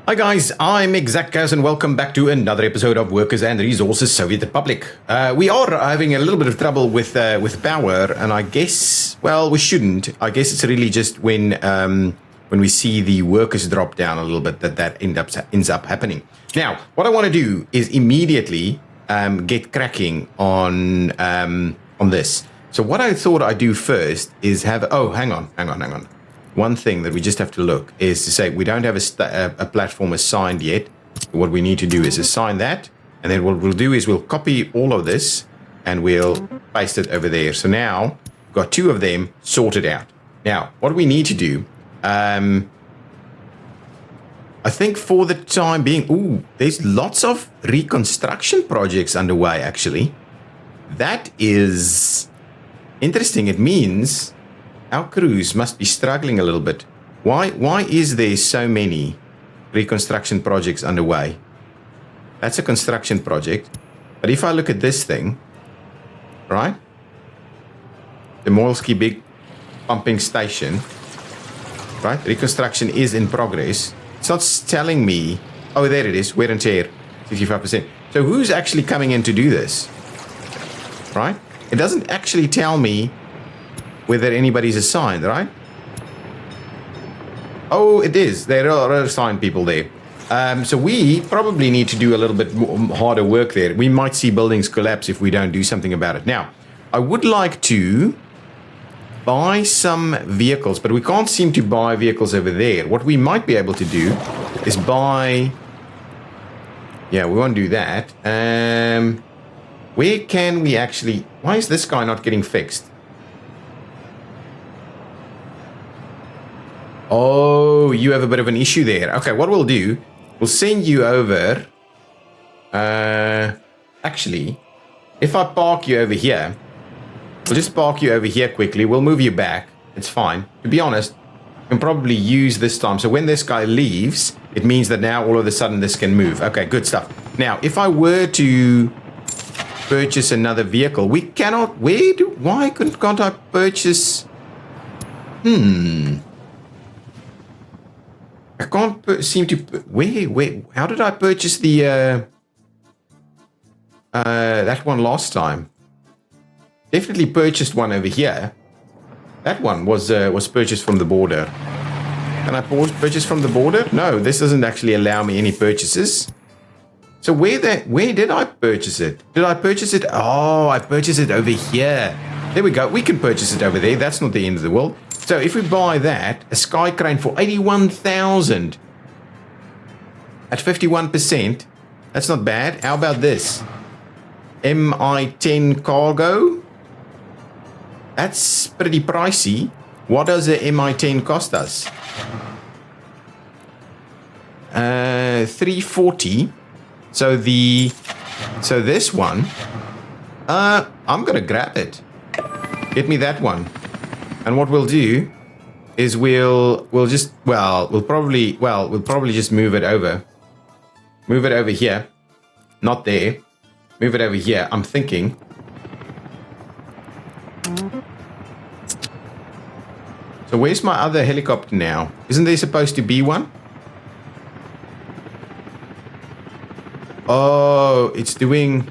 Hi guys, I'm ExactChaos and welcome back to another episode of Workers and Resources Soviet Republic. We are having a little bit of trouble with power, and I guess, well, we shouldn't. I guess it's really just when we see the workers drop down a little bit that ends up happening. Now, what I want to do is immediately get cracking on this. So what I thought I'd do first is have, hang on. One thing that we just have to look is to say we don't have a platform assigned yet. What we need to do is assign that, and then what we'll do is we'll copy all of this and we'll paste it over there. So now we've got two of them sorted out. Now, what we need to do, I think for the time being, there's lots of reconstruction projects underway actually. That is interesting. It means our crews must be struggling a little bit. Why is there so many reconstruction projects underway? That's a construction project. But if I look at this thing, right? The Moilsky Big Pumping Station, right? Reconstruction is in progress. It's not telling me, oh, there it is, wear and tear, 65%. So who's actually coming in to do this? Right? It doesn't actually tell me whether anybody's assigned, right? Oh, it is. There are assigned people there. So we probably need to do a little bit more, harder work there. We might see buildings collapse if we don't do something about it. Now, I would like to buy some vehicles, but we can't seem to buy vehicles over there. What we might be able to do is buy... Yeah, we won't do that. Where can we actually... Why is this guy not getting fixed? Oh, you have a bit of an issue there. Okay, what we'll do, we'll send you over. Actually, if I park you over here, we'll just park you over here quickly. We'll move you back. It's fine. To be honest, we can probably use this time. So when this guy leaves, it means that now all of a sudden this can move. Okay, good stuff. Now, if I were to purchase another vehicle, we cannot. Why can't I purchase? I can't seem to... Wait, how did I purchase the... that one last time? Definitely purchased one over here. That one was purchased from the border. Can I purchase from the border? No, this doesn't actually allow me any purchases. So where did I purchase it? Did I purchase it? Oh, I purchased it over here. There we go. We can purchase it over there. That's not the end of the world. So if we buy that, a sky crane for 81,000 at 51%, that's not bad. How about this? MI10 cargo? That's pretty pricey. What does a MI10 cost us? 340. So this one, I'm gonna grab it. Get me that one. And what we'll do is we'll probably just move it over. Move it over here. Not there. Move it over here. I'm thinking. So where's my other helicopter now? Isn't there supposed to be one? Oh, it's doing...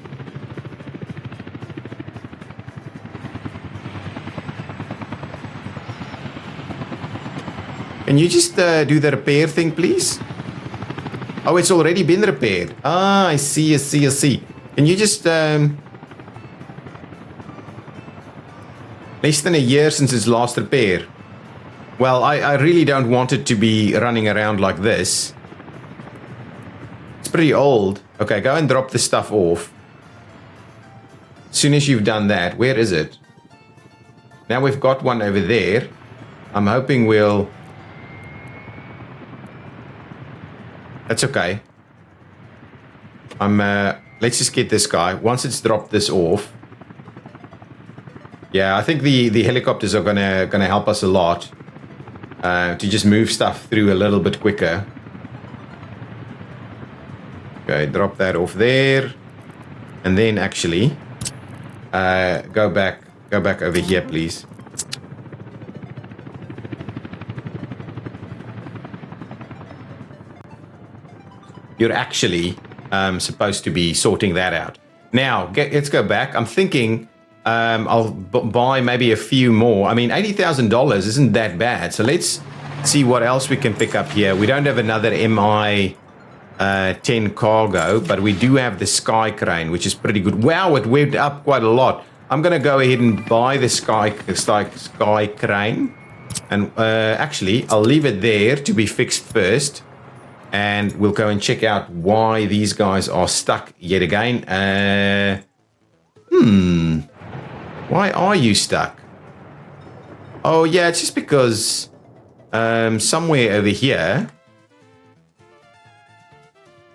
Can you just do the repair thing, please? Oh, it's already been repaired. Ah, I see. Can you just... Less than a year since its last repair. Well, I really don't want it to be running around like this. It's pretty old. Okay, go and drop this stuff off. As soon as you've done that, where is it? Now we've got one over there. I'm hoping we'll... That's okay. Let's just get this guy. Once it's dropped this off. Yeah, I think the helicopters are gonna help us a lot. To just move stuff through a little bit quicker. Okay, drop that off there. And then actually go back over here, please. you're actually supposed to be sorting that out. Now, let's go back. I'm thinking I'll buy maybe a few more. I mean, $80,000 isn't that bad. So let's see what else we can pick up here. We don't have another MI-10 cargo, but we do have the Sky Crane, which is pretty good. Wow, it went up quite a lot. I'm going to go ahead and buy the Sky Crane. And actually, I'll leave it there to be fixed first. And we'll go and check out why these guys are stuck yet again. Why are you stuck? Oh, yeah, it's just because somewhere over here,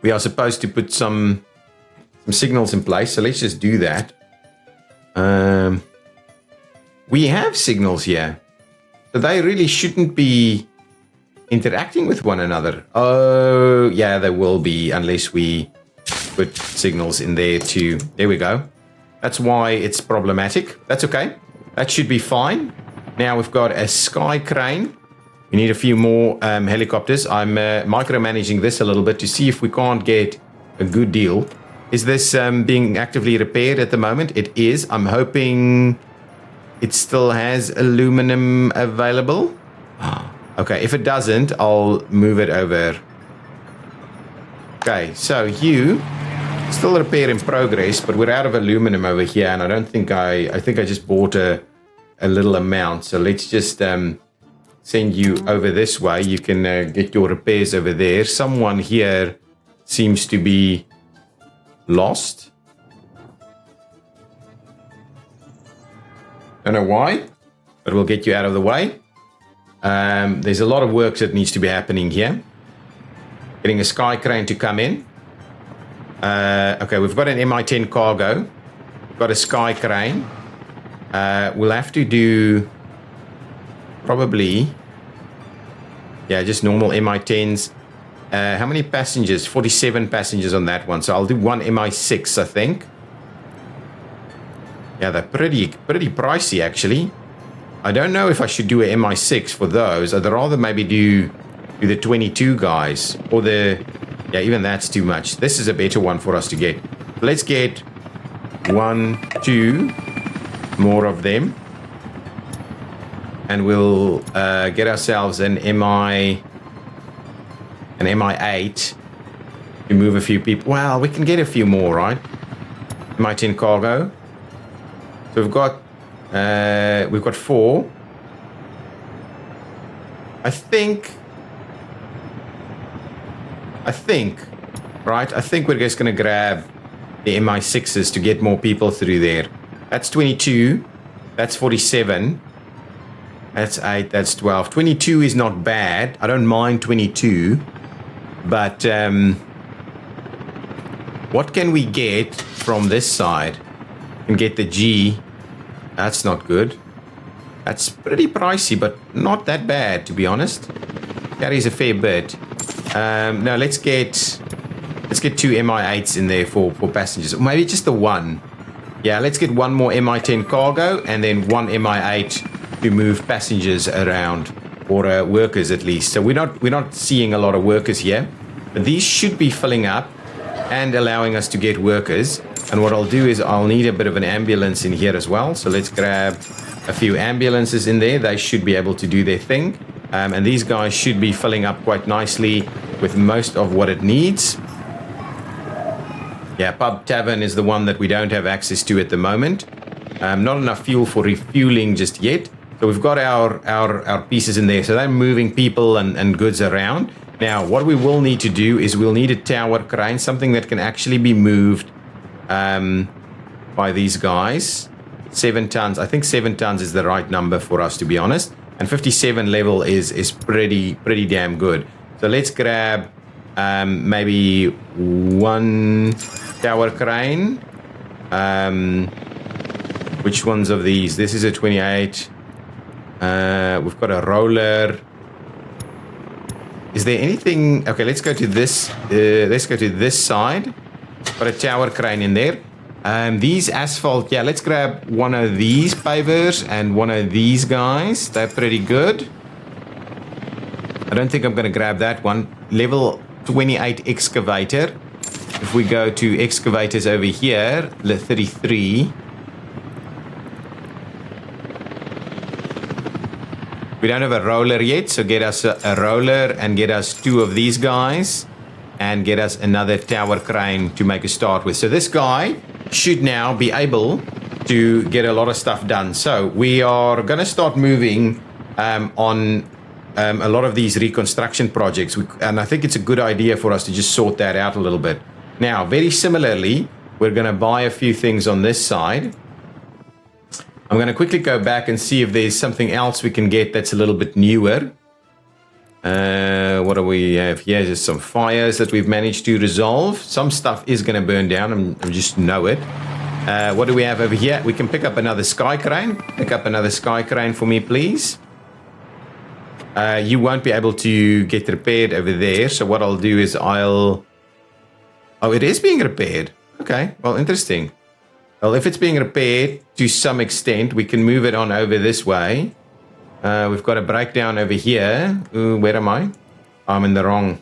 we are supposed to put some signals in place. So let's just do that. We have signals here. So they really shouldn't be interacting with one another. Oh, yeah, they will be unless we put signals in there too. There we go. That's why it's problematic. That's okay. That should be fine. Now we've got a Sky Crane. We need a few more helicopters. I'm micromanaging this a little bit to see if we can't get a good deal. Is this being actively repaired at the moment? It is. I'm hoping it still has aluminum available. Okay, if it doesn't, I'll move it over. Okay, so you still repair in progress, but we're out of aluminum over here, and I don't think I think I just bought a little amount. So let's just send you over this way. You can get your repairs over there. Someone here seems to be lost. Don't know why, but we'll get you out of the way. There's a lot of work that needs to be happening here. Getting a Sky Crane to come in. Okay, we've got an MI-10 cargo. We've got a Sky Crane. We'll have to do probably, yeah, just normal MI-10s. How many passengers? 47 passengers on that one. So I'll do one MI-6, I think. Yeah, they're pretty pricey, actually. I don't know if I should do a MI6 for those. I'd rather maybe do the 22 guys. Or the... Yeah, even that's too much. This is a better one for us to get. Let's get 1, 2 more of them. And we'll get ourselves an MI8 to move a few people. Well, we can get a few more, right? MI-10 cargo. So we've got 4. I think, right? I think we're just going to grab the MI6s to get more people through there. That's 22. That's 47. That's 8. That's 12. 22 is not bad. I don't mind 22. But what can we get from this side? We can get the G. That's not good. That's pretty pricey, but not that bad, to be honest. Carries a fair bit. No, let's get 2 MI8s in there for passengers. Or maybe just the one. Yeah, let's get one more MI10 cargo and then one MI8 to move passengers around, or workers at least. So we're not seeing a lot of workers here, but these should be filling up and allowing us to get workers. And what I'll do is I'll need a bit of an ambulance in here as well. So let's grab a few ambulances in there. They should be able to do their thing. And these guys should be filling up quite nicely with most of what it needs. Yeah, Pub Tavern is the one that we don't have access to at the moment. Not enough fuel for refueling just yet. So we've got our pieces in there. So they're moving people and goods around. Now, what we will need to do is we'll need a tower crane, something that can actually be moved by these guys. 7 tons. I think 7 tons is the right number for us, to be honest. And 57 level is pretty damn good. So let's grab maybe 1 tower crane. Which ones of these? This is a 28. We've got a roller. Is there anything? Okay, let's go to this. Let's go to this side. Got a tower crane in there. These asphalt. Yeah, let's grab one of these pavers and one of these guys. They're pretty good. I don't think I'm going to grab that one. Level 28 excavator. If we go to excavators over here, the 33. We don't have a roller yet, so get us a roller and get us 2 of these guys and get us another tower crane to make a start with. So this guy should now be able to get a lot of stuff done. So we are going to start moving on a lot of these reconstruction projects. And I think it's a good idea for us to just sort that out a little bit. Now, very similarly, we're going to buy a few things on this side. I'm going to quickly go back and see if there's something else we can get that's a little bit newer. What do we have here? There's some fires that we've managed to resolve. Some stuff is going to burn down. I just know it. What do we have over here? We can pick up another sky crane. Pick up another sky crane for me, please. You won't be able to get repaired over there. So what I'll do is Oh, it is being repaired. Okay, well, interesting. Well, if it's being repaired to some extent, we can move it on over this way. We've got a breakdown over here. Where am I? I'm in the wrong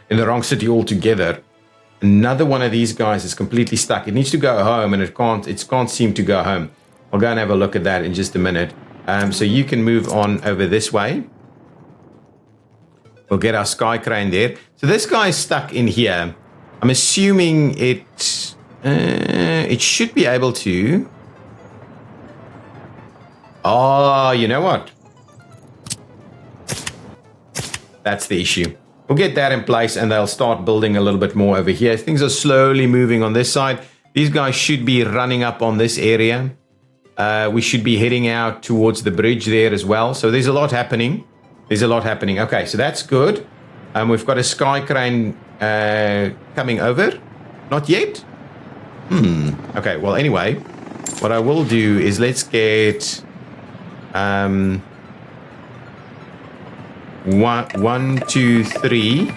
in the wrong city altogether. Another one of these guys is completely stuck. It needs to go home and it can't seem to go home. I'll go and have a look at that in just a minute. So you can move on over this way. We'll get our sky crane there. So this guy is stuck in here. I'm assuming it should be able to. Oh, you know what? That's the issue. We'll get that in place and they'll start building a little bit more over here. Things are slowly moving on this side. These guys should be running up on this area. We should be heading out towards the bridge there as well. So there's a lot happening. Okay, so that's good. We've got a sky crane coming over. Not yet? Okay, well, anyway, what I will do is let's get 1, 2, 3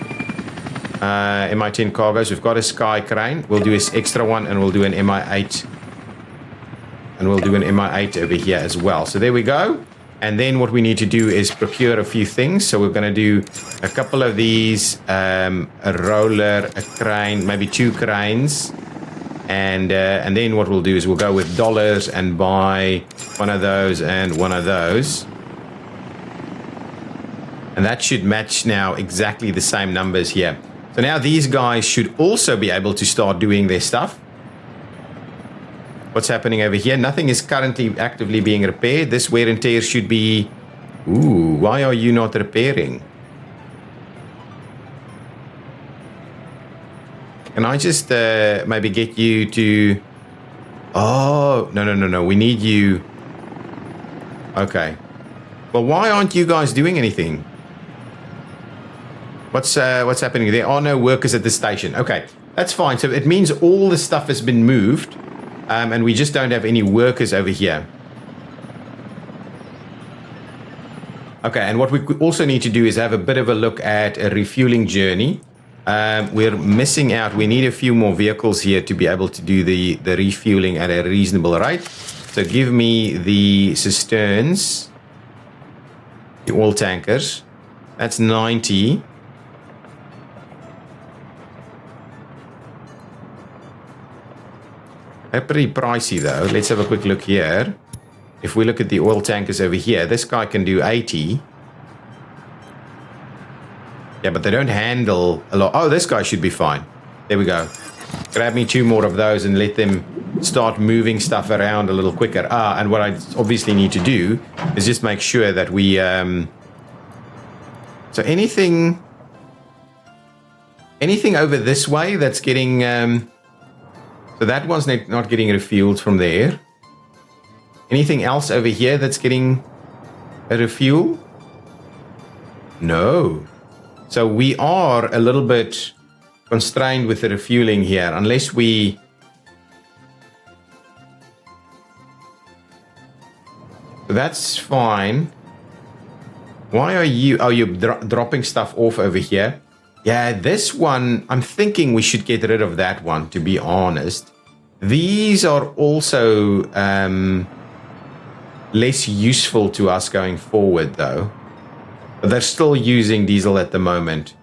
MI10 cargoes. We've got a sky crane. We'll do this extra one and we'll do an MI8. And we'll do an MI8 over here as well. So there we go. And then what we need to do is procure a few things. So we're going to do a couple of these, a roller, a crane, maybe 2 cranes. And then what we'll do is we'll go with dollars and buy one of those and one of those. And that should match now exactly the same numbers here. So now these guys should also be able to start doing their stuff. What's happening over here? Nothing is currently actively being repaired. This wear and tear should be... Ooh, why are you not repairing? Can I just maybe get you to... Oh, no. We need you... Okay. Well, why aren't you guys doing anything? What's happening? There are no workers at the station. Okay, that's fine. So it means all the stuff has been moved. And we just don't have any workers over here. Okay, and what we also need to do is have a bit of a look at a refueling journey. We're missing out. We need a few more vehicles here to be able to do the refueling at a reasonable rate. So give me the cisterns, the oil tankers. That's 90. They're pretty pricey though. Let's have a quick look here. If we look at the oil tankers over here, this guy can do 80. Yeah, but they don't handle a lot. Oh, this guy should be fine. There we go. Grab me 2 more of those and let them start moving stuff around a little quicker. And what I obviously need to do is just make sure that we... So anything over this way that's getting... So that one's not getting refueled from there. Anything else over here that's getting a refuel? No. So we are a little bit constrained with the refueling here, unless we... So that's fine. Why are you... Oh, you're dropping stuff off over here. Yeah, this one, I'm thinking we should get rid of that one, to be honest. These are also less useful to us going forward, though. But they're still using diesel at the moment.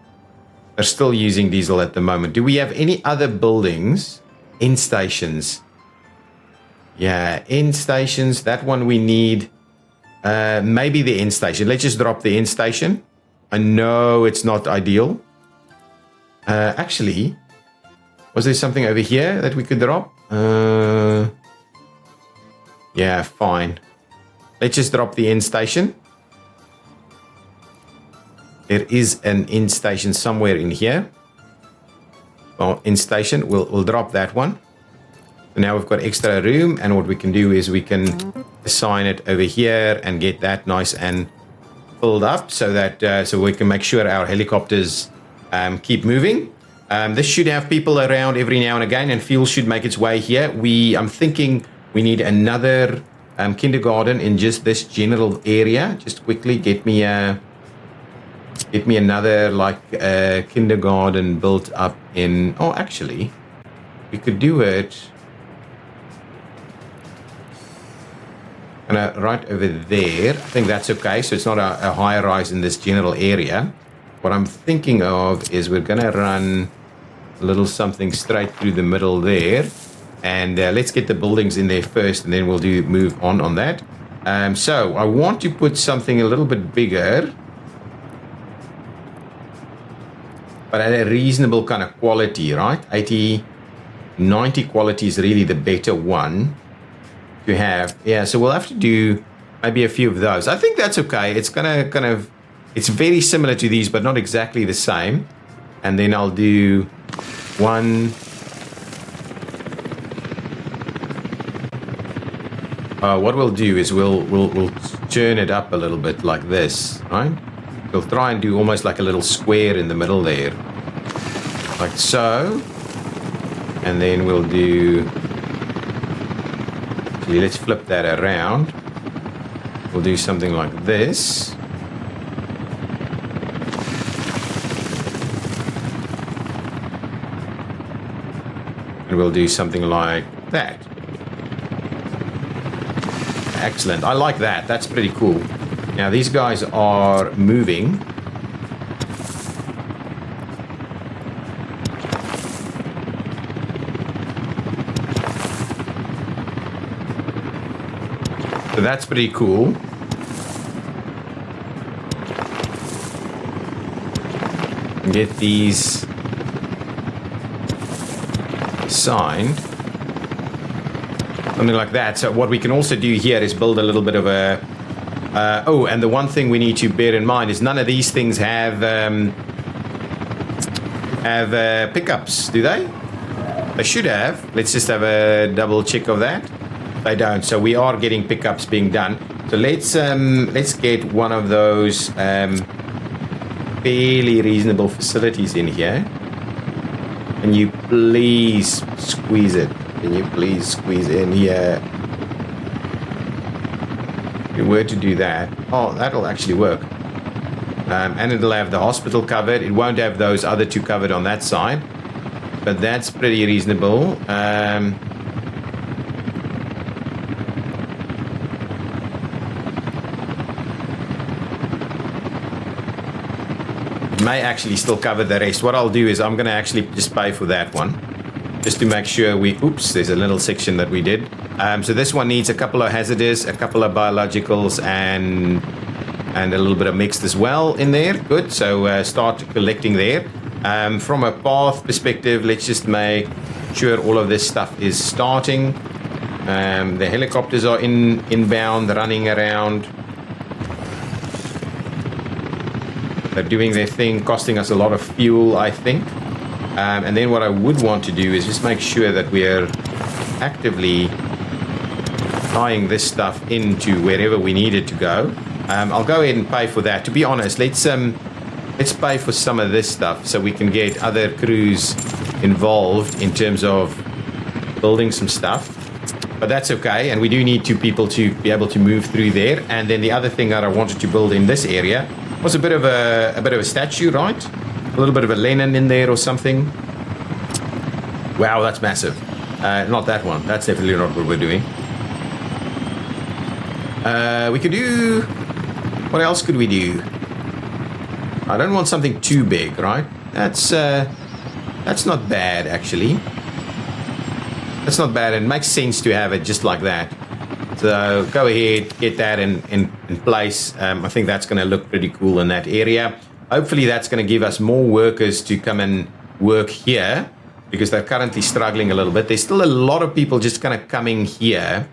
They're still using diesel at the moment. Do we have any other buildings? End stations. Yeah, end stations. That one we need. Maybe the end station. Let's just drop the end station. I know it's not ideal. Actually, was there something over here that we could drop? Yeah, fine. Let's just drop the end station. There is an end station somewhere in here. Well, end station, we'll drop that one. So now we've got extra room, and what we can do is we can assign it over here and get that nice and filled up so that so we can make sure our helicopters keep moving. This should have people around every now and again, and fuel should make its way here. I'm thinking we need another kindergarten in just this general area. Just quickly get me another kindergarten built up in. Oh, actually, we could do it. Right over there. I think that's okay. So it's not a high rise in this general area. What I'm thinking of is we're going to run a little something straight through the middle there. And let's get the buildings in there first, and then we'll move on that. So I want to put something a little bit bigger, but at a reasonable kind of quality, right? 80, 90 quality is really the better one to have. Yeah, so we'll have to do maybe a few of those. I think that's okay. It's gonna it's very similar to these, but not exactly the same. And then I'll do one. What we'll do is we'll turn it up a little bit like this, right? We'll try and do almost like a little square in the middle there, like so. And then we'll do. Actually, let's flip that around. We'll do something like this. And we'll do something like that. Excellent. I like that. That's pretty cool. Now, these guys are moving. So that's pretty cool. Get these signed. Something like that. So what we can also do here is build a little bit of a... oh, and the one thing we need to bear in mind is none of these things have pickups, do they? They should have. Let's just have a double check of that. They don't. So we are getting pickups being done. So let's get one of those fairly reasonable facilities in here. Can you please squeeze it? Can you please squeeze in here? If we were to do that, oh, that'll actually work. And it'll have the hospital covered. It won't have those other two covered on that side, but that's pretty reasonable. May actually still cover the rest. What I'll do is I'm going to actually just pay for that one, just to make sure oops, there's a little section that we did. So this one needs a couple of hazardous, a couple of biologicals, and a little bit of mixed as well in there. Good. So start collecting there. From a path perspective, let's just make sure all of this stuff is starting. The helicopters are inbound, running around. They're doing their thing, costing us a lot of fuel, I think. And then what I would want to do is just make sure that we're actively tying this stuff into wherever we need it to go. I'll go ahead and pay for that. To be honest, let's pay for some of this stuff so we can get other crews involved in terms of building some stuff. But that's okay, and we do need two people to be able to move through there. And then the other thing that I wanted to build in this area was a bit of a statue, right? A little bit of a Lenin in there or something. Wow, that's massive. Not that one. That's definitely not what we're doing. We could do... What else could we do? I don't want something too big, right? That's not bad, actually. That's not bad. It makes sense to have it just like that. So go ahead, get that in place. I think that's going to look pretty cool in that area. Hopefully that's going to give us more workers to come and work here, because they're currently struggling a little bit. There's still a lot of people just kind of coming here,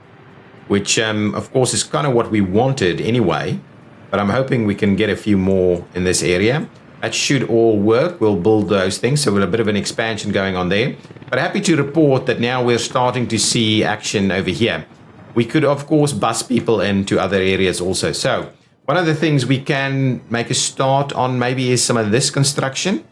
which of course is kind of what we wanted anyway, but I'm hoping we can get a few more in this area. That should all work. We'll build those things, so we've a bit of an expansion going on there. But happy to report that now we're starting to see action over here. We could, of course, bus people into other areas also. So one of the things we can make a start on maybe is some of this construction.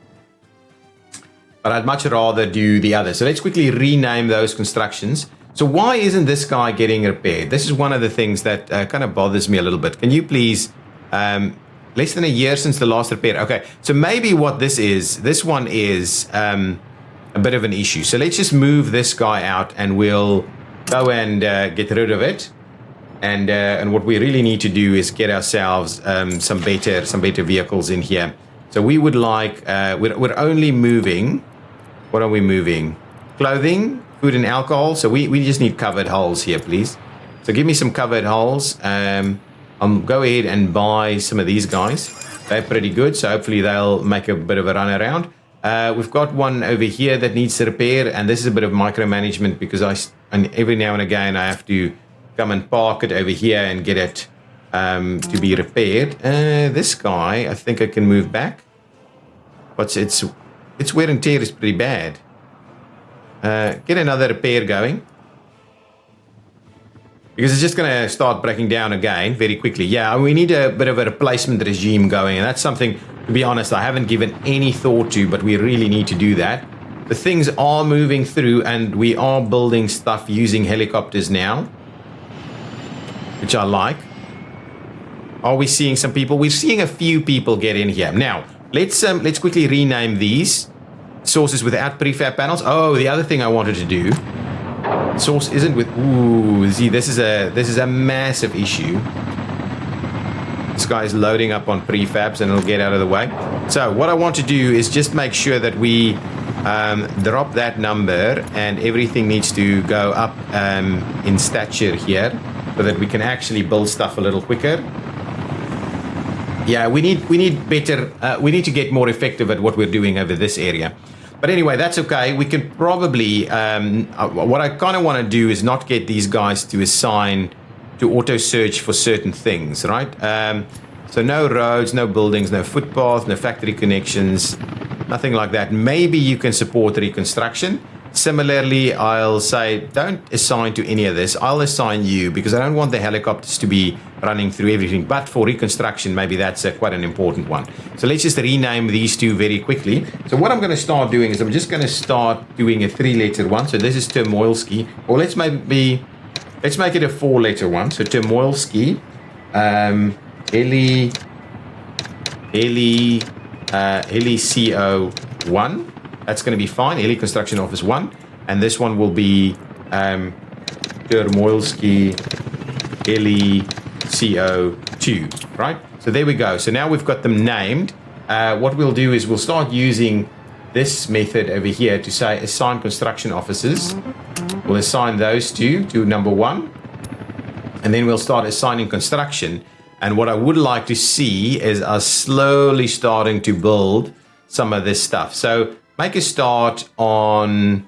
But I'd much rather do the other. So let's quickly rename those constructions. So why isn't this guy getting repaired? This is one of the things that kind of bothers me a little bit. Can you please... less than a year since the last repair. Okay, so maybe what this one is a bit of an issue. So let's just move this guy out and we'll go and get rid of it. And what we really need to do is get ourselves some better vehicles in here. So we would like, we're only moving, what are we moving? Clothing, food and alcohol. So we just need covered hulls here, please. So give me some covered hulls. I'll go ahead and buy some of these guys. They're pretty good, so hopefully they'll make a bit of a run around. We've got one over here that needs to repair, and this is a bit of micromanagement because every now and again I have to come and park it over here and get it to be repaired. This guy, I think I can move back. But its wear and tear is pretty bad. Get another repair going. Because it's just going to start breaking down again very quickly. Yeah, we need a bit of a replacement regime going. And that's something, to be honest, I haven't given any thought to, but we really need to do that. The things are moving through and we are building stuff using helicopters now, which I like. Are we seeing some people? We're seeing a few people get in here. Now, let's quickly rename these sources without prefab panels. Oh, the other thing I wanted to do... Source isn't with... Ooh, see, this is a massive issue. This guy is loading up on prefabs and it'll get out of the way. So what I want to do is just make sure that we drop that number and everything needs to go up in stature here so that we can actually build stuff a little quicker. Yeah, we need better... we need to get more effective at what we're doing over this area. But anyway, that's okay. We can probably, what I kind of want to do is not get these guys to assign, to auto search for certain things, right? So no roads, no buildings, no footpaths, no factory connections, nothing like that. Maybe you can support reconstruction. Similarly, I'll say, don't assign to any of this. I'll assign you because I don't want the helicopters to be running through everything. But for reconstruction, maybe that's quite an important one. So let's just rename these two very quickly. So what I'm going to start doing is I'm just going to start doing a 3-letter one. So this is Termoilski. Or let's make it a 4-letter one. So Termoilski, Heli CO1. That's going to be fine. Heli Construction Office 1. And this one will be Termoilski Heli CO2. Right? So there we go. So now we've got them named. What we'll do is we'll start using this method over here to say assign construction officers. We'll assign those two to number 1. And then we'll start assigning construction. And what I would like to see is us slowly starting to build some of this stuff. So make a start on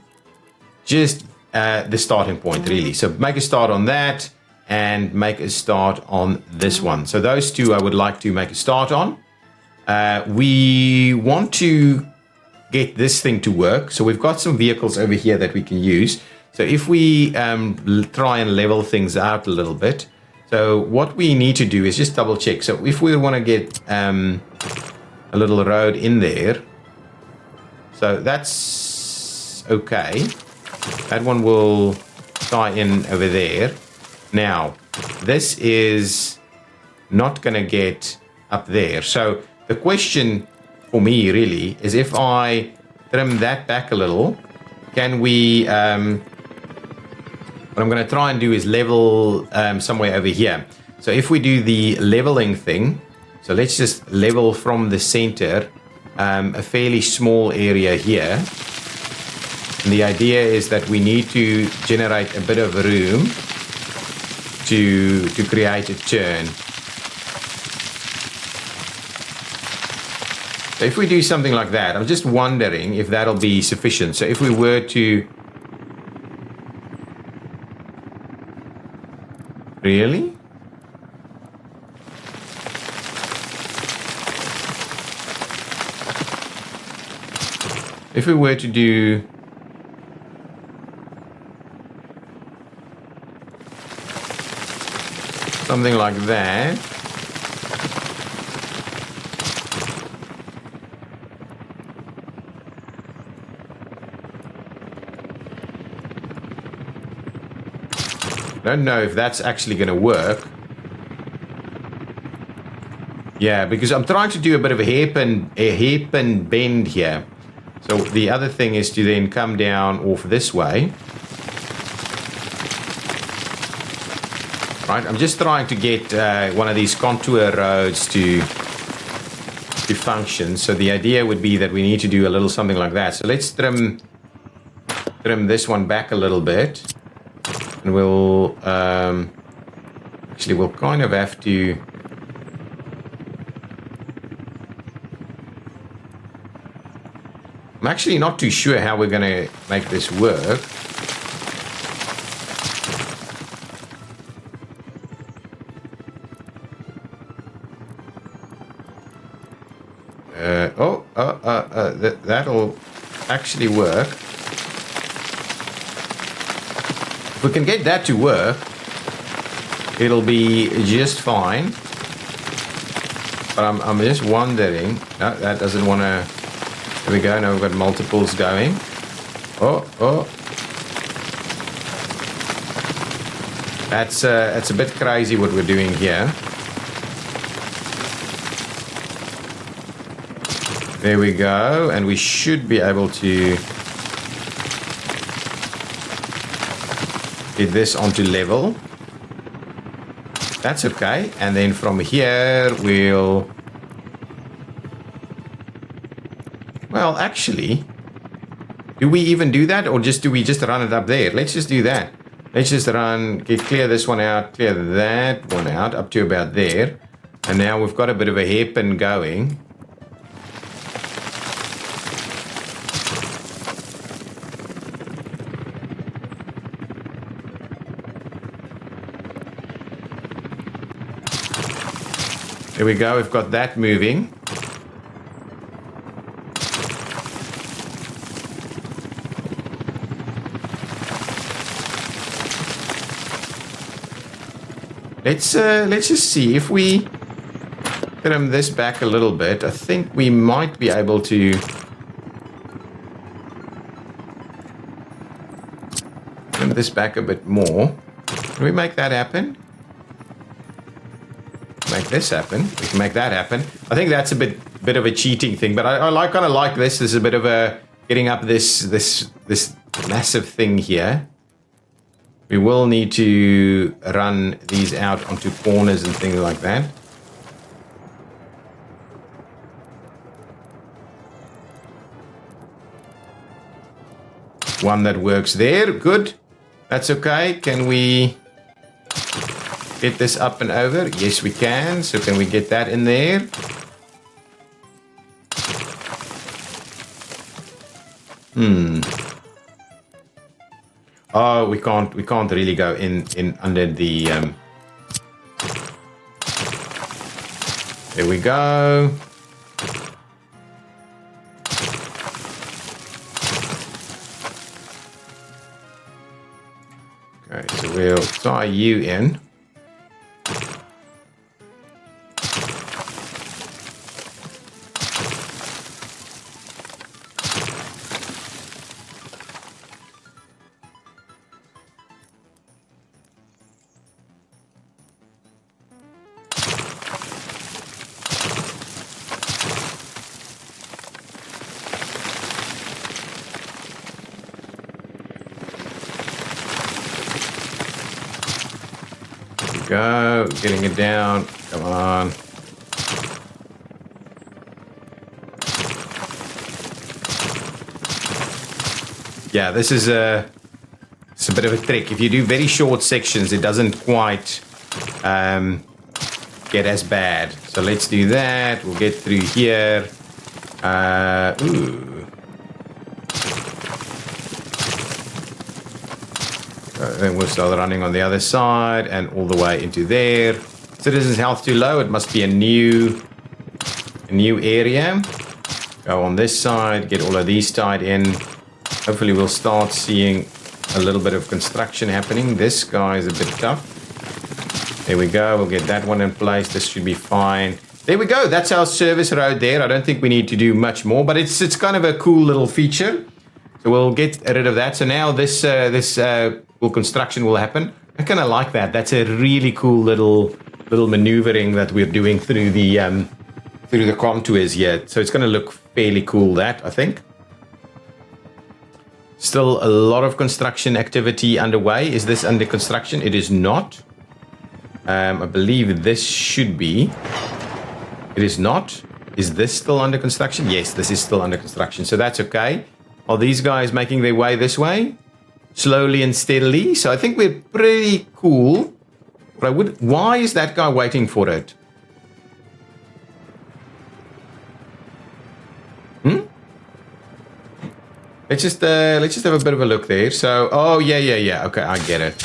just the starting point, really. So make a start on that and make a start on this one. So those two I would like to make a start on. We want to get this thing to work. So we've got some vehicles over here that we can use. So if we try and level things out a little bit. So what we need to do is just double check. So if we want to get a little road in there. So that's okay. That one will tie in over there. Now, this is not going to get up there. So the question for me really is if I trim that back a little, can we... what I'm going to try and do is level somewhere over here. So if we do the leveling thing, so let's just level from the center. a fairly small area here. And the idea is that we need to generate a bit of room to create a turn. So if we do something like that, I'm just wondering if that'll be sufficient. So if we were to... Really? If we were to do... something like that. I don't know if that's actually going to work. Yeah, because I'm trying to do a bit of a hairpin bend here. So the other thing is to then come down off this way. Right, I'm just trying to get one of these contour roads to function. So the idea would be that we need to do a little something like that. So let's trim this one back a little bit. And we'll actually we'll kind of have to I'm actually not too sure how we're going to make this work. That'll actually work. If we can get that to work, it'll be just fine. But I'm just wondering. No, that doesn't want to. There we go. Now we've got multiples going. Oh. That's a bit crazy what we're doing here. There we go, and we should be able to get this onto level. That's okay. And then from here we'll... Well, actually, do we even do that, or do we just run it up there? Let's just do that. Let's just clear this one out, clear that one out, up to about there. And now we've got a bit of a hairpin going. There we go, we've got that moving. Let's just see if we trim this back a little bit. I think we might be able to trim this back a bit more. Can we make that happen? Make this happen. We can make that happen. I think that's a bit of a cheating thing, but I kind of like this. There's a bit of a getting up this massive thing here. We will need to run these out onto corners and things like that. One that works there. Good. That's okay. Can we get this up and over? Yes, we can. So can we get that in there? Oh, we can't really go in under the there we go. Okay, so we'll tie you in. Go, getting it down. Come on. Yeah, this is it's a bit of a trick. If you do very short sections, it doesn't quite get as bad. So let's do that. We'll get through here. Then we'll start running on the other side and all the way into there. Citizens' health too low. It must be a new area. Go on this side. Get all of these tied in. Hopefully we'll start seeing a little bit of construction happening. This guy is a bit tough. There we go. We'll get that one in place. This should be fine. There we go. That's our service road there. I don't think we need to do much more, but it's kind of a cool little feature. So we'll get rid of that. So now this construction will happen. I kind of like that. That's a really cool little maneuvering that we're doing through the contours here. So it's going to look fairly cool, that I think. Still a lot of construction activity underway. Is this under construction? It is not. I believe this should be. It is not. Is this still under construction? Yes, this is still under construction. So that's okay. Are these guys making their way this way? Slowly and steadily. So I think we're pretty cool. But why is that guy waiting for it? Let's just have a bit of a look there. So, oh yeah. Okay, I get it.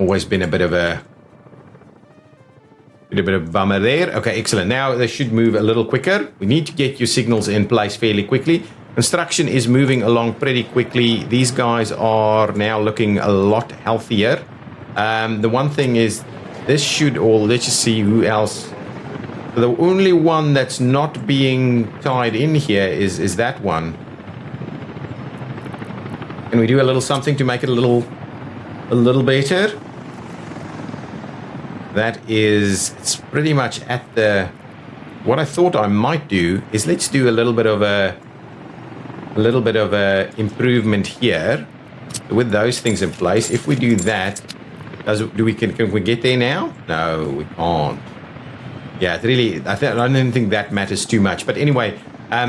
Always been a bit of a bummer there. Okay, excellent. Now they should move a little quicker. We need to get your signals in place fairly quickly. Construction is moving along pretty quickly. These guys are now looking a lot healthier. The one thing is, this should all. Let's just see who else. The only one that's not being tied in here is that one. Can we do a little something to make it a little better? That is, it's pretty much at the. What I thought I might do is let's do a little bit of a improvement here with those things in place. If we do that, can we get there now? No, we can't. Yeah, it really. I don't think that matters too much. But anyway.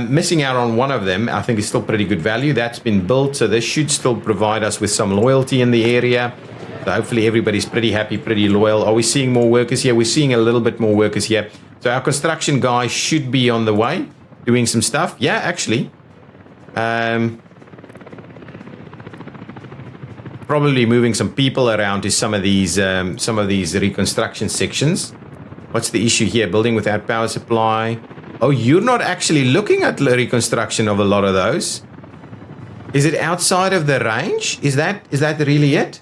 Missing out on one of them, I think, is still pretty good value. That's been built, so this should still provide us with some loyalty in the area. So hopefully everybody's pretty happy, pretty loyal. Are we seeing more workers here? We're seeing a little bit more workers here. So our construction guy should be on the way, doing some stuff. Yeah, actually. Probably moving some people around to some of these reconstruction sections. What's the issue here? Building without power supply. Oh, you're not actually looking at the reconstruction of a lot of those. Is it outside of the range? Is that really it?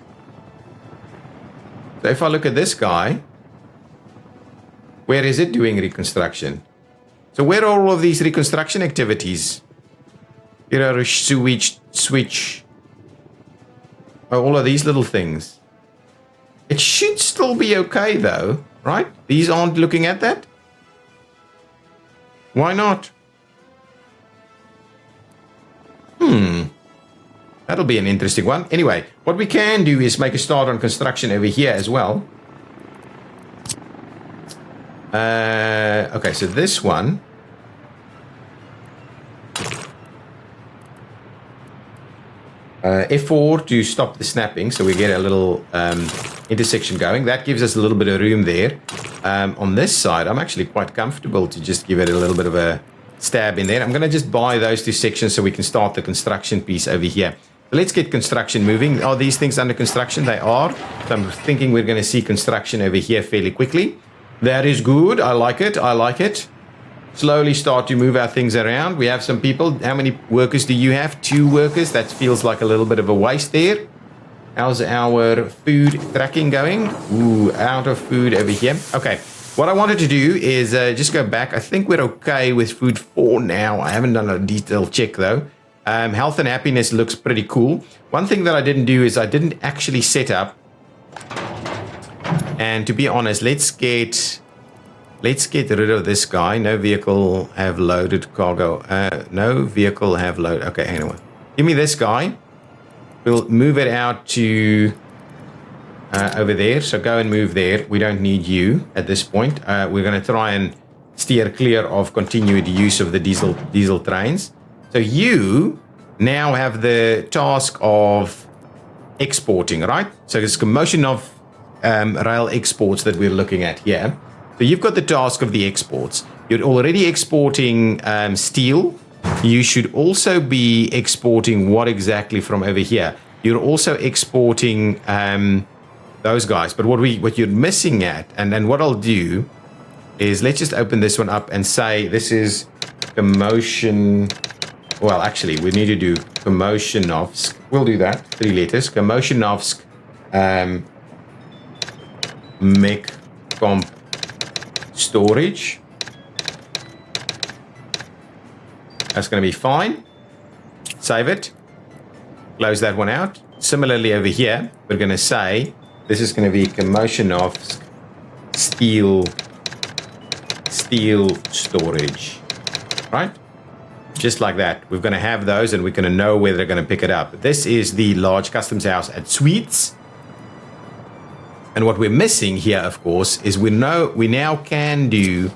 So if I look at this guy, where is it doing reconstruction? So where are all of these reconstruction activities? Here are a sewage switch. Oh, all of these little things. It should still be okay though, right? These aren't looking at that? Why not? That'll be an interesting one. Anyway, what we can do is make a start on construction over here as well. Okay, so this one. F4 to stop the snapping, so we get a little intersection going. That gives us a little bit of room there. On this side, I'm actually quite comfortable to just give it a little bit of a stab in there. I'm going to just buy those two sections so we can start the construction piece over here. So let's get construction moving. Are these things under construction? They are. So I'm thinking we're going to see construction over here fairly quickly. That is good. I like it. I like it. Slowly start to move our things around. We have some people. How many workers do you have? 2 workers. That feels like a little bit of a waste there. How's our food tracking going? Ooh, out of food over here. Okay, what I wanted to do is just go back. I think we're okay with food for now. I haven't done a detailed check though. Health and happiness looks pretty cool. One thing that I didn't do is I didn't actually set up. And to be honest, let's get rid of this guy. No vehicle have loaded cargo. No vehicle have loaded. Okay, anyway. Give me this guy. We'll move it out to over there. So go and move there. We don't need you at this point. We're going to try and steer clear of continued use of the diesel trains. So you now have the task of exporting, right? So it's motion of rail exports that we're looking at here. So you've got the task of the exports. You're already exporting steel. You should also be exporting what exactly from over here? You're also exporting those guys. But what you're missing at, and then what I'll do is let's just open this one up and say this is commotion. Well, actually, we need to do Commotionovsk. We'll do that. 3 letters. Commotionovsk mech comp storage. That's going to be fine. Save it. Close that one out. Similarly, over here, we're going to say this is going to be Commotionovsk steel storage. Right? Just like that. We're going to have those and we're going to know where they're going to pick it up. This is the large customs house at Sweets. And what we're missing here, of course, is we now can do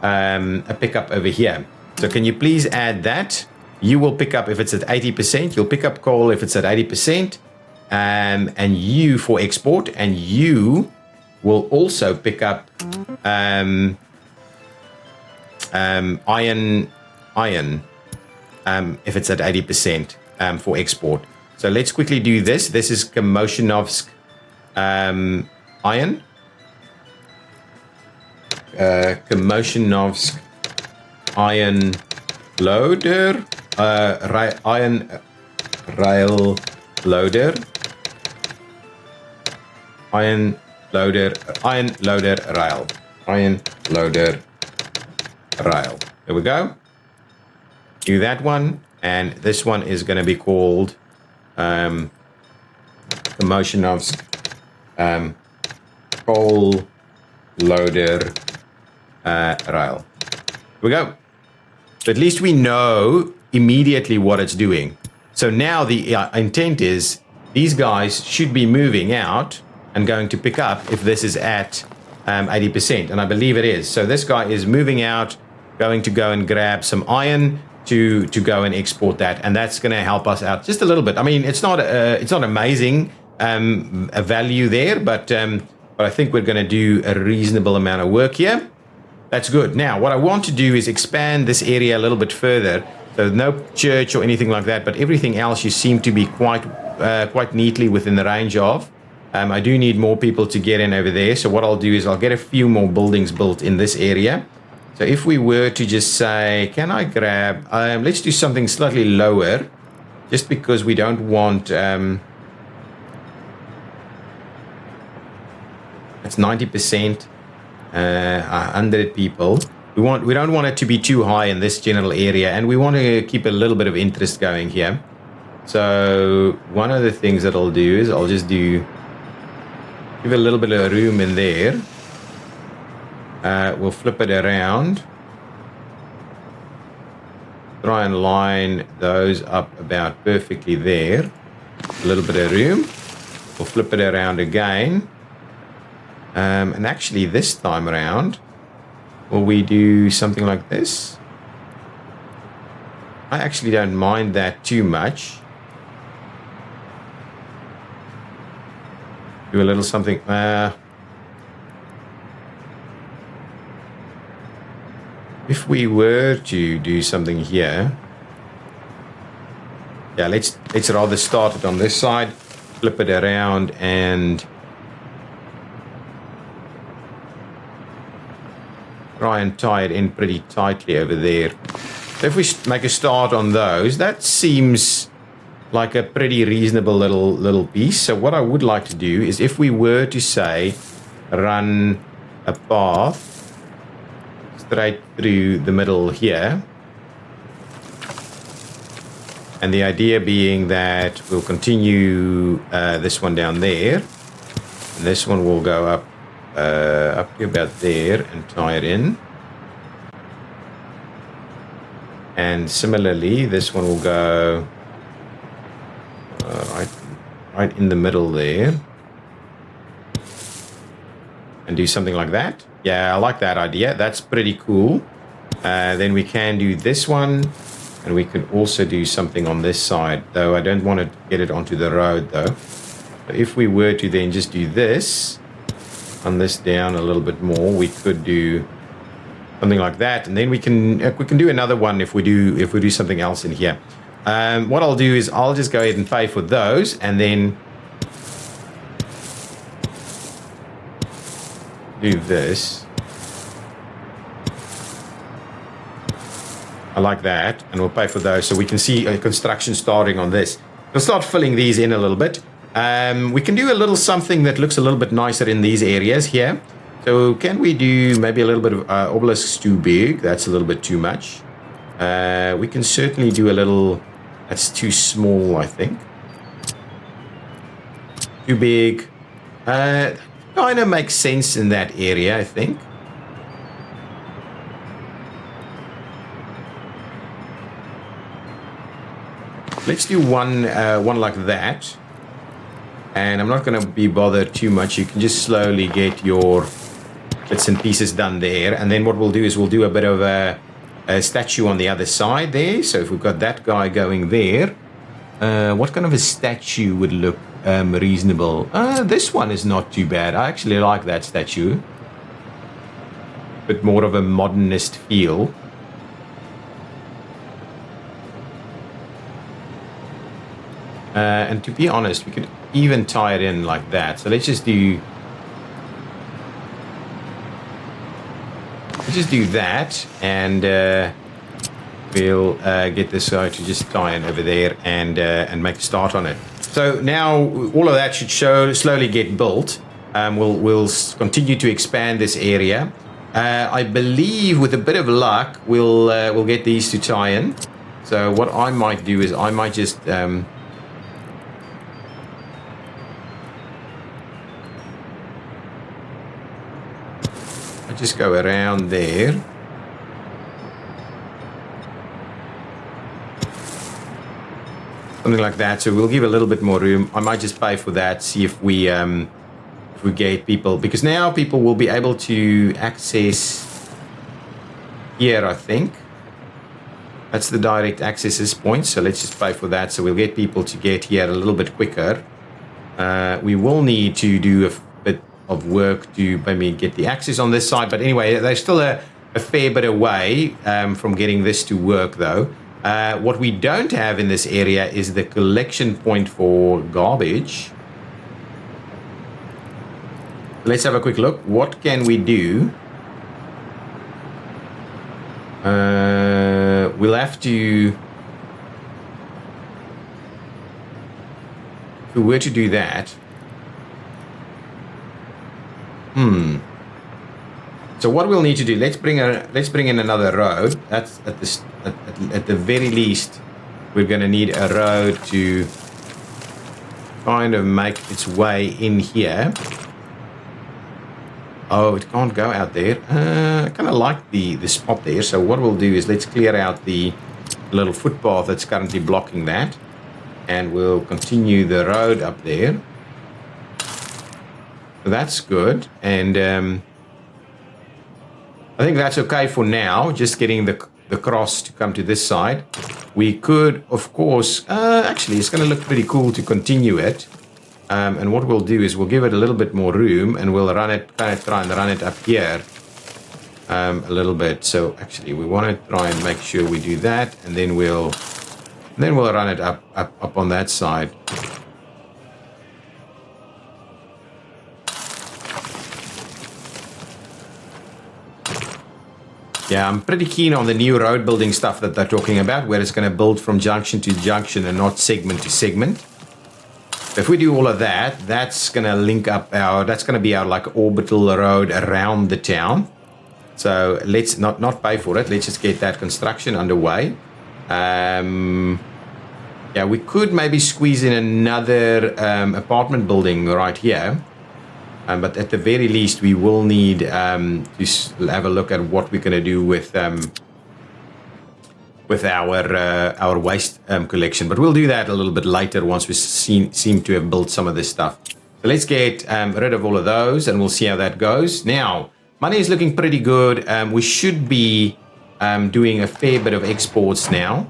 a pickup over here. So can you please add that? You will pick up if it's at 80%. You'll pick up coal if it's at 80%. And you for export. And you will also pick up iron if it's at 80% for export. So let's quickly do this. This is Commotionovsk iron. Commotionovsk iron loader. Iron rail loader. Iron loader rail. Iron loader rail. There we go. Do that one, and this one is going to be called Commotionovsk coal loader rail. Here we go. So at least we know immediately what it's doing. So now the intent is these guys should be moving out and going to pick up if this is at 80%, and I believe it is. So this guy is moving out, going to go and grab some iron to go and export that, and that's going to help us out just a little bit. I mean, it's not amazing a value there, but I think we're going to do a reasonable amount of work here. That's good. Now, what I want to do is expand this area a little bit further. So no church or anything like that, but everything else you seem to be quite neatly within the range of. I do need more people to get in over there. So what I'll do is I'll get a few more buildings built in this area. So if we were to just say, can I grab, let's do something slightly lower, just because we don't want, it's 90%, 100 people. We don't want it to be too high in this general area, and we want to keep a little bit of interest going here. So one of the things that I'll do is I'll just give a little bit of room in there. We'll flip it around. Try and line those up about perfectly there. A little bit of room. We'll flip it around again. And actually this time around, will we do something like this? I actually don't mind that too much. Do a little something. If we were to do something here, yeah, let's rather start it on this side, flip it around, and try and tie it in pretty tightly over there. So if we make a start on those, that seems like a pretty reasonable little piece. So what I would like to do is, if we were to say run a path straight through the middle here, and the idea being that we'll continue this one down there, and this one will go up to about there and tie it in, and similarly this one will go right in the middle there, and do something like that. Yeah, I like that idea. That's pretty cool. Then we can do this one And we could also do something on this side, though I don't want to get it onto the road, though. But if we were to then just do this, on this down a little bit more, we could do something like that, and then we can do another one if we do something else in here. What I'll do is I'll just go ahead and pay for those, and then do this. I like that, and we'll pay for those so we can see construction starting on this. We'll start filling these in a little bit. We can do a little something that looks a little bit nicer in these areas here. So can we do maybe a little bit of obelisks too big? That's a little bit too much. We can certainly do a little, that's too small, I think. Too big. Kind of makes sense in that area, I think. Let's do one like that. And I'm not going to be bothered too much. You can just slowly get your bits and pieces done there. And then what we'll do is we'll do a bit of a statue on the other side there. So if we've got that guy going there, what kind of a statue would look reasonable? This one is not too bad. I actually like that statue. Bit more of a modernist feel. And to be honest, we could even tie it in like that. So let's just do that, and we'll get this guy to just tie in over there and make a start on it. So now all of that should slowly get built. We'll continue to expand this area. I believe with a bit of luck we'll get these to tie in. So what I might do is I might just just go around there. Something like that. So we'll give a little bit more room. I might just pay for that, see if we get people, because now people will be able to access here, I think. That's the direct access point. So let's just pay for that. So we'll get people to get here a little bit quicker. We will need to do a bit of work to maybe get the access on this side, but anyway, there's still a fair bit away from getting this to work, though. What we don't have in this area is the collection point for garbage. Let's have a quick look. What can we do? We'll have to, if we were to do that. So what we'll need to do, let's bring in another road. That's at the very least, we're going to need a road to kind of make its way in here. Oh, it can't go out there. I kind of like the spot there. So what we'll do is let's clear out the little footpath that's currently blocking that, and we'll continue the road up there. So that's good, and I think that's okay for now. Just getting the cross to come to this side. We could, of course, actually, it's going to look pretty cool to continue it. And what we'll do is we'll give it a little bit more room, and we'll run it, kind of try and run it up here a little bit. So actually, we want to try and make sure we do that, and then we'll run it up on that side. Yeah, I'm pretty keen on the new road building stuff that they're talking about, where it's going to build from junction to junction and not segment to segment. If we do all of that, that's going to link up that's going to be our like orbital road around the town. So let's not pay for it. Let's just get that construction underway. Yeah, we could maybe squeeze in another apartment building right here. But at the very least, we will need to have a look at what we're going to do with our waste collection. But we'll do that a little bit later once we seem to have built some of this stuff. So let's get rid of all of those, and we'll see how that goes. Now, money is looking pretty good. We should be doing a fair bit of exports now.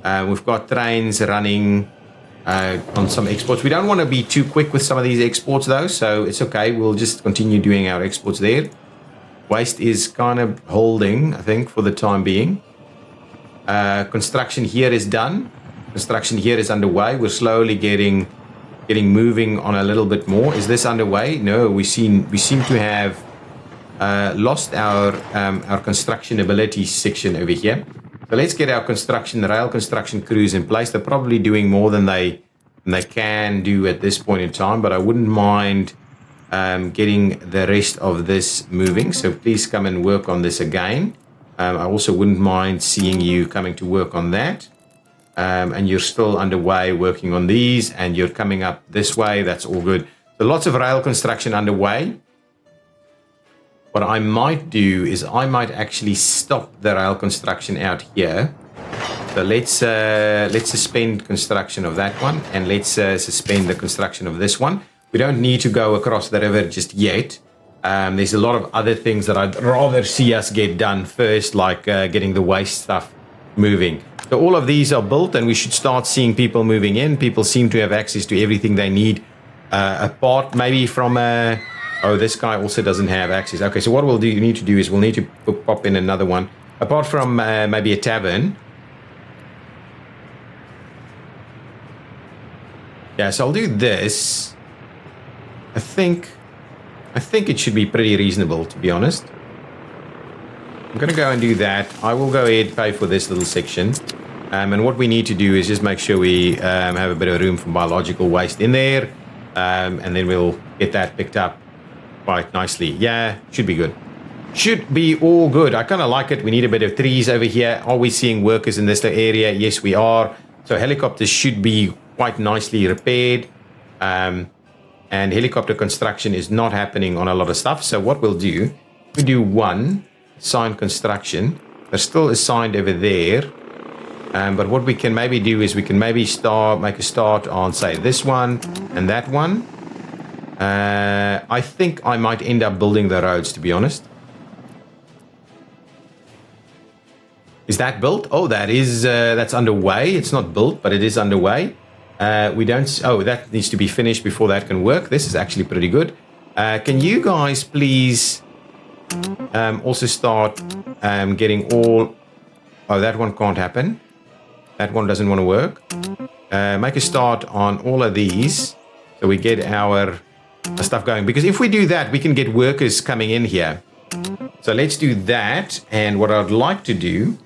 We've got trains running on some exports. We don't want to be too quick with some of these exports though, so it's okay. We'll just continue doing our exports there. Waste is kind of holding, I think, for the time being. Construction here is done. Construction here is underway. We're slowly getting moving on a little bit more. Is this underway? No, we seem to have lost our construction ability section over here. So let's get our rail construction crews in place. They're probably doing more than they can do at this point in time, but I wouldn't mind getting the rest of this moving. So please come and work on this again. I also wouldn't mind seeing you coming to work on that. And you're still underway working on these, and you're coming up this way. That's all good. So lots of rail construction underway. What I might do is I might actually stop the rail construction out here. So let's suspend construction of that one, and let's suspend the construction of this one. We don't need to go across the river just yet. There's a lot of other things that I'd rather see us get done first, like getting the waste stuff moving. So all of these are built, and we should start seeing people moving in. People seem to have access to everything they need, apart maybe from oh, this guy also doesn't have access. Okay, so what we'll need to do is we'll need to pop in another one, apart from maybe a tavern. Yeah, so I'll do this. I think it should be pretty reasonable, to be honest. I'm going to go and do that. I will go ahead and pay for this little section. And what we need to do is just make sure we have a bit of room for biological waste in there. And then we'll get that picked up quite nicely. Yeah, should be good. Should be all good. I kind of like it. We need a bit of trees over here. Are we seeing workers in this area? Yes, we are. So helicopters should be quite nicely repaired. And helicopter construction is not happening on a lot of stuff. So what we'll do, we do one, assign construction. They're still assigned over there. But what we can maybe do is we can maybe make a start on, say, this one and that one. I think I might end up building the roads, to be honest. Is that built? Oh, that's underway. It's not built, but it is underway. That needs to be finished before that can work. This is actually pretty good. Can you guys please also start getting all... Oh, that one can't happen. That one doesn't want to work. Make a start on all of these so we get our stuff going. Because if we do that, we can get workers coming in here. So let's do that. And what I'd like to do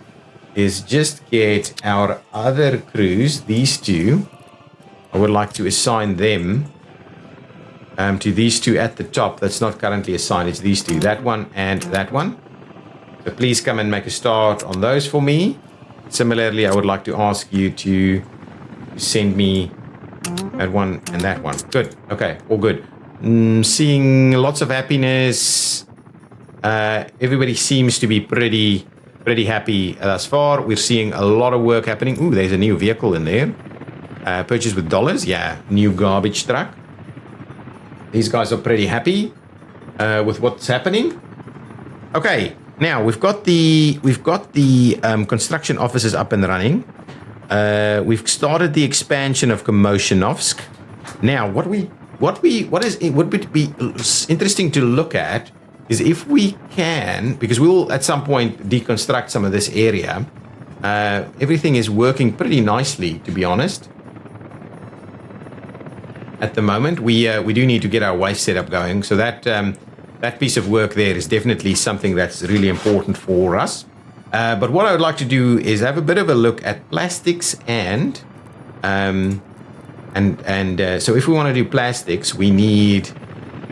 is just get our other crews, these two. I would like to assign them to these two at the top. That's not currently assigned. It's these two, that one and that one. So please come and make a start on those for me. Similarly, I would like to ask you to send me that one and that one. Good. Okay, all good. Seeing lots of happiness. Everybody seems to be pretty happy thus far. We're seeing a lot of work happening. Ooh, there's a new vehicle in there. Purchase with dollars. Yeah, new garbage truck. These guys are pretty happy with what's happening. Okay. Now we've got the construction offices up and running. We've started the expansion of Commotionovsk. Now, what would be interesting to look at is if we can, because we will at some point deconstruct some of this area. Everything is working pretty nicely, to be honest. At the moment, we do need to get our waste setup going, so that piece of work there is definitely something that's really important for us. But what I would like to do is have a bit of a look at plastics so if we want to do plastics, we need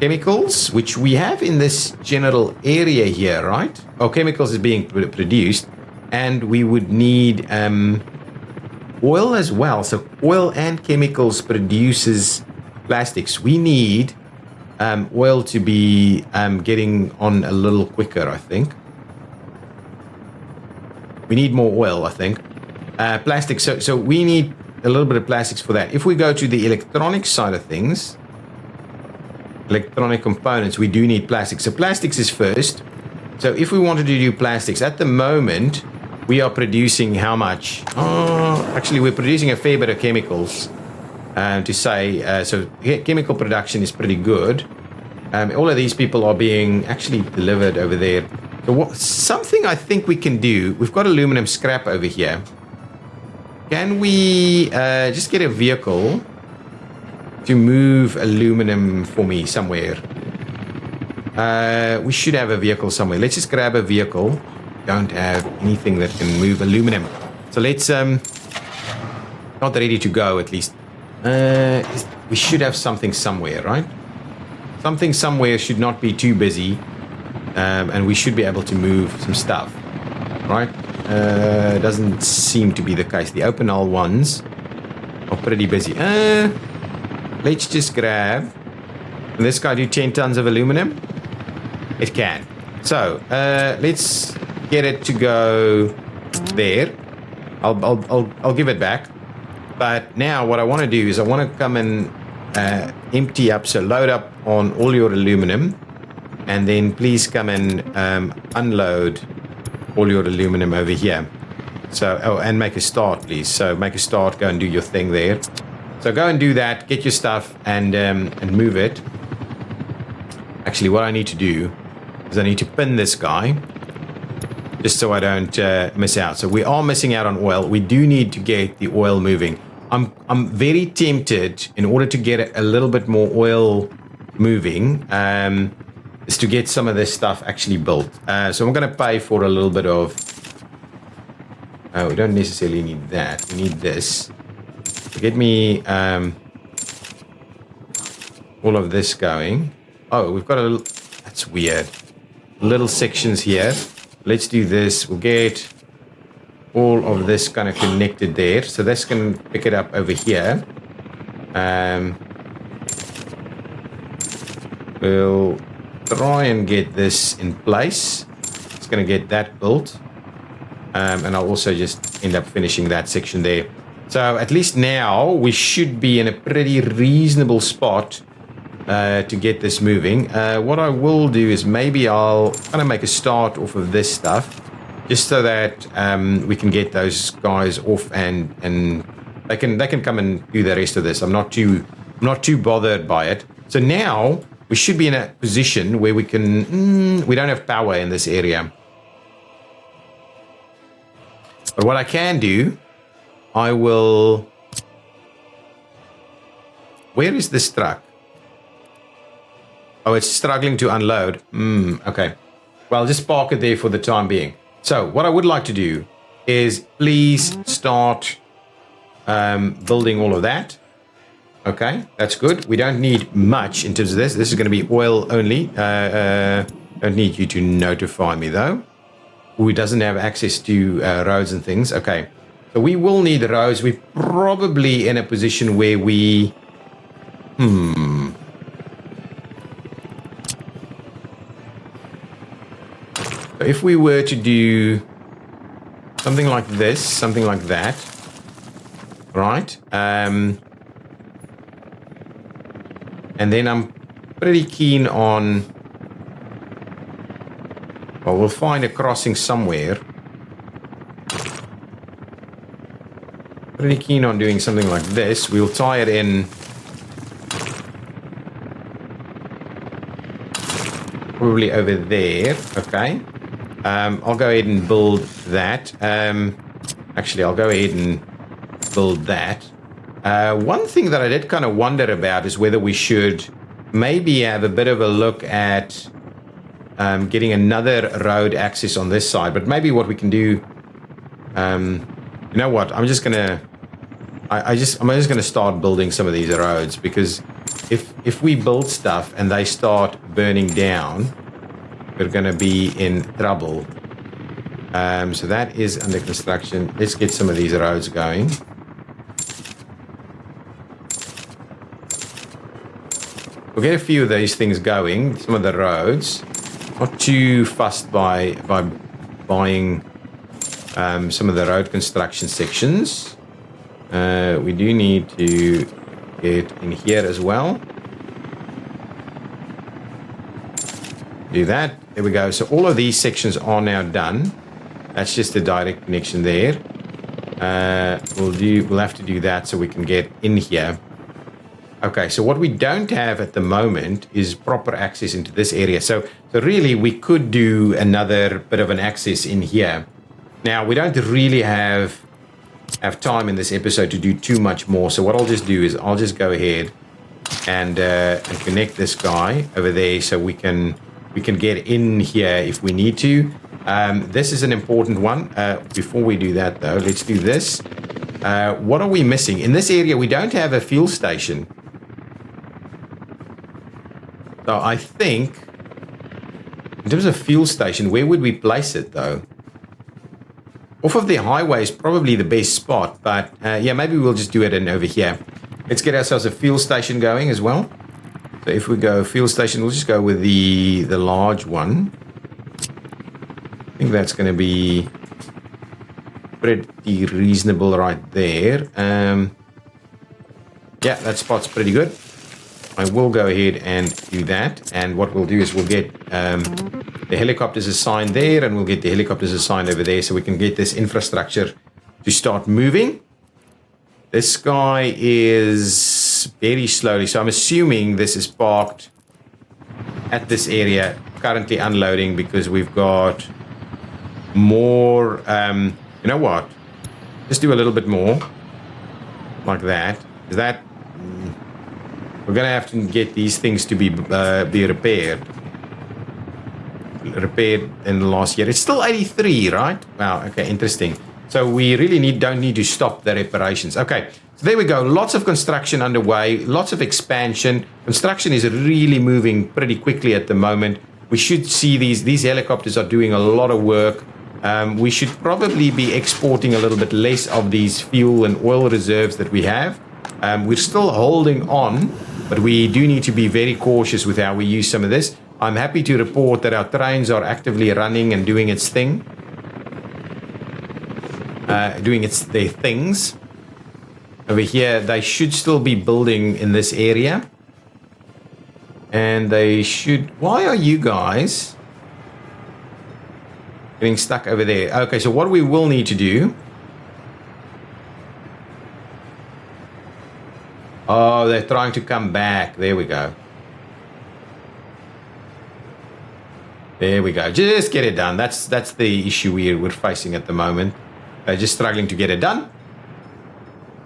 chemicals, which we have in this general area here, right? Oh, chemicals is being produced, and we would need oil as well. So oil and chemicals produces plastics. We need oil to be getting on a little quicker, I think. We need more oil, I think. Plastics, so we need a little bit of plastics for that. If we go to the electronic side of things, electronic components, we do need plastics. So plastics is first. So if we wanted to do plastics, at the moment, we are producing how much? Actually, we're producing a fair bit of chemicals. So chemical production is pretty good. All of these people are being actually delivered over there. So something I think we can do, we've got aluminum scrap over here. Can we just get a vehicle to move aluminum for me somewhere? We should have a vehicle somewhere. Let's just grab a vehicle. Don't have anything that can move aluminum. So let's, not ready to go at least. We should have something somewhere, right? Something somewhere should not be too busy. And we should be able to move some stuff, right? Doesn't seem to be the case. The open hull ones are pretty busy. Let's just grab. Can this guy do 10 tons of aluminum? It can. So let's get it to go there. I'll give it back. But now what I want to do is I want to come and empty up. So load up on all your aluminum. And then please come and unload all your aluminum over here. So, and make a start, please. So make a start, go and do your thing there. So go and do that, get your stuff and move it. Actually, what I need to do is I need to pin this guy just so I don't miss out. So we are missing out on oil. We do need to get the oil moving. I'm very tempted, in order to get a little bit more oil moving, is to get some of this stuff actually built. So I'm going to pay for a little bit of... Oh, we don't necessarily need that. We need this. So get me all of this going. Oh, we've got a little... That's weird. Little sections here. Let's do this. We'll get all of this kind of connected there. So this can pick it up over here. We'll try and get this in place. It's going to get that built. And I'll also just end up finishing that section there. So at least now we should be in a pretty reasonable spot to get this moving. What I will do is maybe I'll kind of make a start off of this stuff, just so that we can get those guys off and they can come and do the rest of this. I'm not too bothered by it. So now we should be in a position where we can... we don't have power in this area. But what I can do, I will... Where is this truck? Oh, it's struggling to unload. Okay. Well, just park it there for the time being. So what I would like to do is please start building all of that. Okay, that's good. We don't need much in terms of this. This is going to be oil only. Don't need you to notify me, though. Who doesn't have access to roads and things. Okay, so we will need roads. We're probably in a position where we... So if we were to do something like this, something like that, right? And then I'm pretty keen on... Well, we'll find a crossing somewhere. Pretty keen on doing something like this. We'll tie it in... Probably over there. Okay. I'll go ahead and build that. Actually, I'll go ahead and build that. One thing that I did kind of wonder about is whether we should maybe have a bit of a look at getting another road access on this side. But maybe what we can do, you know what? I'm just gonna start building some of these roads, because if we build stuff and they start burning down, we're gonna be in trouble. So that is under construction. Let's get some of these roads going. We'll get a few of these things going, some of the roads. Not too fussed by buying some of the road construction sections. We do need to get in here as well. Do that. There we go. So all of these sections are now done. That's just a direct connection there. We'll have to do that so we can get in here. Okay, so what we don't have at the moment is proper access into this area. So really we could do another bit of an access in here. Now we don't really have time in this episode to do too much more. So what I'll just do is I'll just go ahead and connect this guy over there so we can get in here if we need to. This is an important one. Before we do that though, let's do this. What are we missing? In this area we don't have a fuel station. So I think, in terms of fuel station, where would we place it though? Off of the highway is probably the best spot, but yeah, maybe we'll just do it in over here. Let's get ourselves a fuel station going as well. So if we go fuel station, we'll just go with the large one. I think that's going to be pretty reasonable right there. Yeah, that spot's pretty good. I will go ahead and do that, and what we'll do is we'll get the helicopters assigned there, and we'll get the helicopters assigned over there so we can get this infrastructure to start moving. This guy is very slowly, so I'm assuming this is parked at this area, currently unloading because we've got more, you know what, just do a little bit more like that. Is that... We're going to have to get these things to be repaired in the last year. It's still 83, right? Wow, okay, interesting. So we really don't need to stop the reparations. Okay, so there we go. Lots of construction underway, lots of expansion. Construction is really moving pretty quickly at the moment. We should see these helicopters are doing a lot of work. We should probably be exporting a little bit less of these fuel and oil reserves that we have. We're still holding on, but we do need to be very cautious with how we use some of this. I'm happy to report that our trains are actively running and doing its thing. Their things. Over here, they should still be building in this area. And they should... Why are you guys getting stuck over there? Okay, so what we will need to do... Oh, they're trying to come back. There we go. There we go. Just get it done. That's the issue we're facing at the moment. Just struggling to get it done.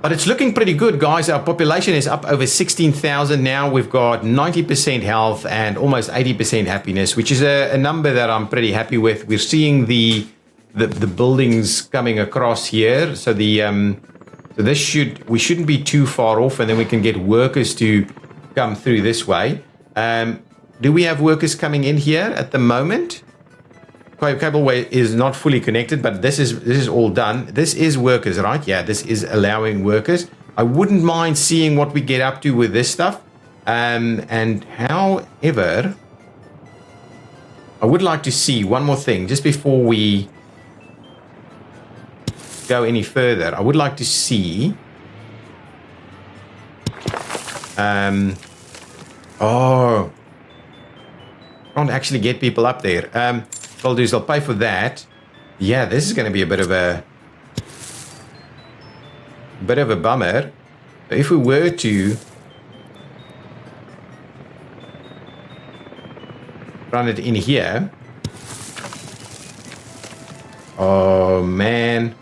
But it's looking pretty good, guys. Our population is up over 16,000 now. We've got 90% health and almost 80% happiness, which is a number that I'm pretty happy with. We're seeing the buildings coming across here. So we shouldn't be too far off, and then we can get workers to come through this way. Do we have workers coming in here at the moment? Cableway is not fully connected, but this is all done. This is workers, right? Yeah, this is allowing workers. I wouldn't mind seeing what we get up to with this stuff. And however, I would like to see one more thing just before we go any further. I would like to see can't actually get people up there. What I'll do is I'll pay for that. Yeah, this is going to be a bit of a bummer. If we were to run it in here, oh man.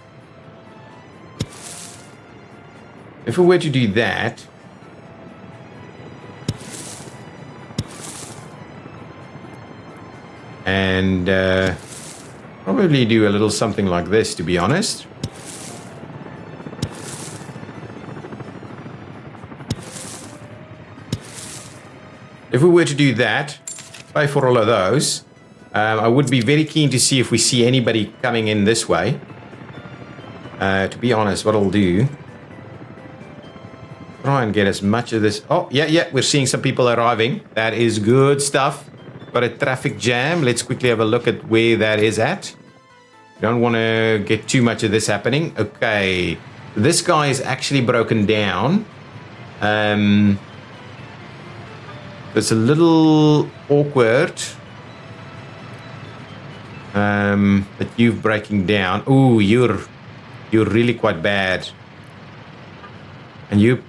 If we were to do that, and probably do a little something like this, to be honest. If we were to do that, pay for all of those, I would be very keen to see if we see anybody coming in this way. To be honest, what I'll do, try and get as much of this. Oh, yeah, we're seeing some people arriving. That is good stuff. Got a traffic jam. Let's quickly have a look at where that is at. Don't want to get too much of this happening. Okay, this guy is actually broken down. It's a little awkward. But you're breaking down. Ooh, you're really quite bad. And you're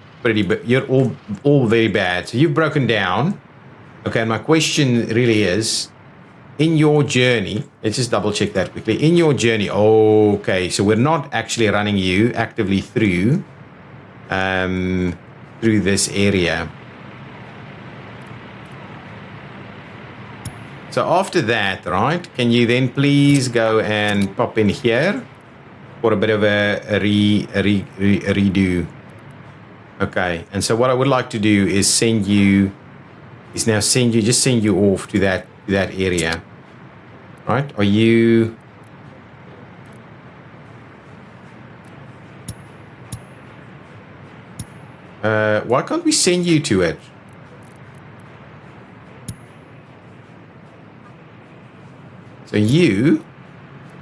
all very bad. So you've broken down. Okay, and my question really is, in your journey, let's just double check that quickly. In your journey, okay, so we're not actually running you actively through this area. So after that, right, can you then please go and pop in here for a bit of a redo? Okay, and so what I would like to do is send you off to that area. Right? Are you? Why can't we send you to it? So you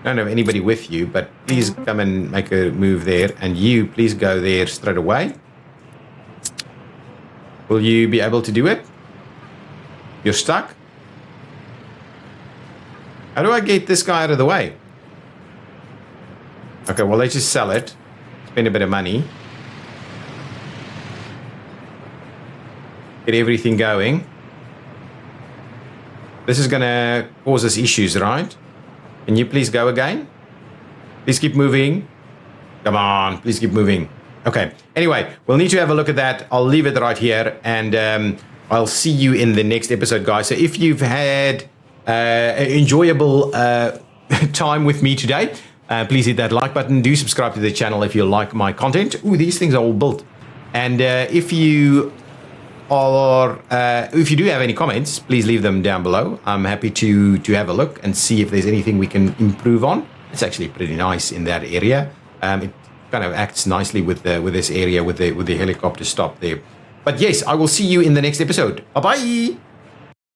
don't have anybody with you, but please come and make a move there, and you please go there straight away. Will you be able to do it? You're stuck? How do I get this guy out of the way? Okay, well, let's just sell it. Spend a bit of money. Get everything going. This is going to cause us issues, right? Can you please go again? Please keep moving. Come on, please keep moving. Okay, anyway, we'll need to have a look at that. I'll leave it right here, and I'll see you in the next episode, guys. So if you've had an enjoyable time with me today, please hit that like button. Do subscribe to the channel if you like my content. Ooh, these things are all built. And if you do have any comments, please leave them down below. I'm happy to have a look and see if there's anything we can improve on. It's actually pretty nice in that area. It kind of acts nicely with this area with the helicopter stop there. But yes, I will see you in the next episode. Bye bye.